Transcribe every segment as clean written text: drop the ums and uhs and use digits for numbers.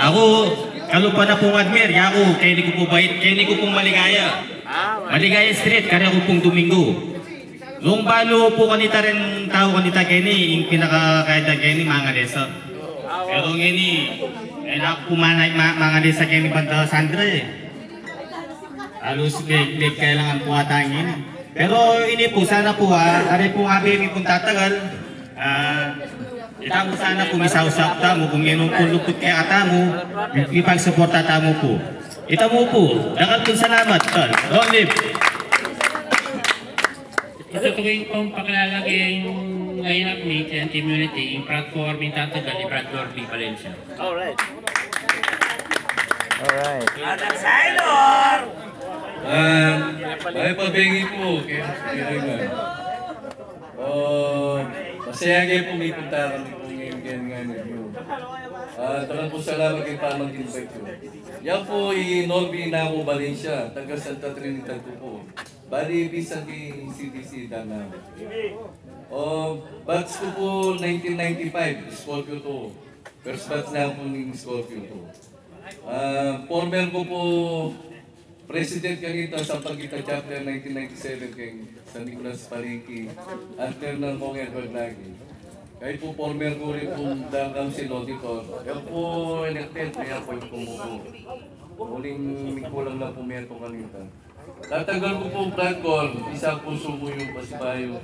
Ako, kalupa na pong admir, ako, kaya ko po bait, kaya ko pong maligaya. Maligaya Street, kaya ko pong Domingo. Nung balo po kanita rin tao kanita Kenny, yung pinakakaida Kenny, mga desa. Pero ngini, ako po mga desa Kenny banda Sandra eh. Halos leg kailangan po atangin. Pero ini po, sana po ari po nga baby pong tatagal. Ita mo sana po misausap tamo, kung yan po lupot kaya atamo, ipag-suporta tamo po. Ita mo po, dakat po salamat, tol. Long live! Ito tuwing pong pakilalagay yung lineup meet and community, yung platform yung tatagal ni Brad Dorby Valencia. Alright. Adang Sailor! May pabingi po. Masaya kayo po may punta kami po ngayon nga ninyo. Talagang po salamat kayo pa mag-invite ko. Yan po Norby Namo Valencia, taga Santa Trinidad po. Bali, bisan kay CDC Dana. Batch ko po 1995, Scorpio to. First batch na po ng Scorpio to. Former ko po President kanita sa Pagkita Chapter 1997 kay San Nicolas Palengke, after ng Kong Edward Lagi. Kahit po former ko rin pong The Council Auditor. Yan po elected, kaya po yung kumuko. Muling kulang na po meron po kanita. Tatagal ko po Brad Call, isa po sumo yung pasibayo.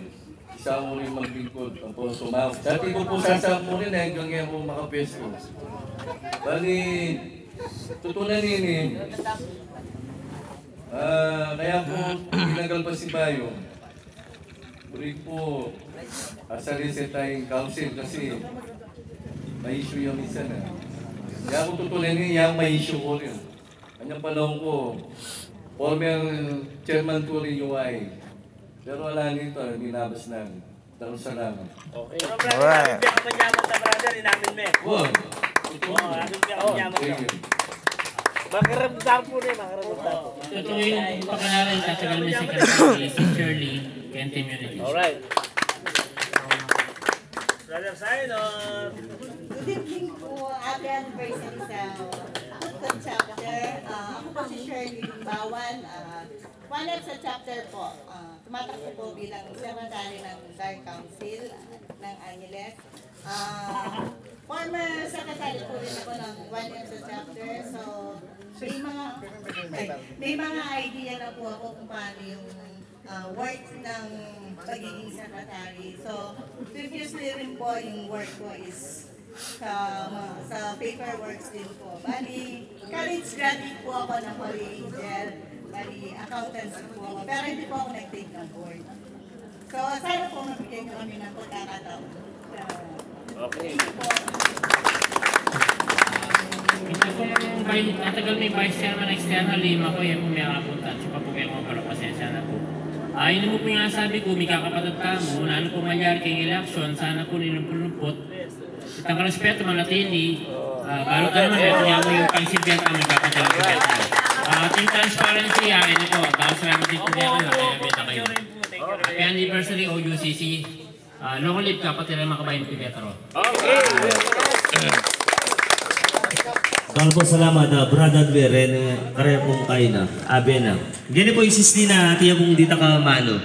Isa mo rin magbingkod, tapos sumawag. Dati ko po sasama rin hanggang ngayon po makapesto. Bali, tutunan nini. Kaya po, tinagal pa si Bayo. Uri po, asali sa tayong council kasi may issue yung isa na. Kaya ako tutunan niya, may issue ko rin. Kanyang panahon ko, former chairman ko rin UI. Pero wala nito, binabas namin. Daros salamat. Okay. Alright. Pero brother, manyaman sa brother, inamin me. Wow. Thank you. Makaramdam po rin, makaramdam po. Ito yung pakalaran tatagal na secretary si Shirley and community. Alright. Brother Sailor. Good evening po, happy anniversary sa Good Chapter. Ako po si Shirley Limbawan. One up sa chapter po. Tumatakbo po bilang secretary ng Dark Council ng Angeles. Former secretary po rin ako ng One up sa chapter. So, may mga idea na po ako kung paano yung work ng pagiging secretary. So, previously rin po yung work ko is sa paperworks din po. Bali, college graduate po ako ng Holy Angel. Bali, accountancy po ako. Pero hindi po ako nag-take ng board. So, sana po mabigyan nyo kami ng pagkakataon. Okay. Natagal may vice chairman external, lima ko yung pumiyakapunta. Siya pa pumiyakapunta mo pala, pasensya na po. Yun mo po yung sabi ko, may kakapatid ka mo, na ano po mangyari kayong election, sana po nilumpulupot. Itang respeto, manatili. Balo ka naman, ito niya mo yung pang-sibyan kami, kapatid ng sibyan ka. Ating transparency, ito po, dahil sa namin dito niya kayo, kaya beta kayo. Happy anniversary, OUCC. Long live kapatid ng mga kabayan ng Petro. Okay. Kalau po salamat Brad Adver, karya pong kayo na, abe na. Ganyan po yung sisli na tiya pong dita ka mano.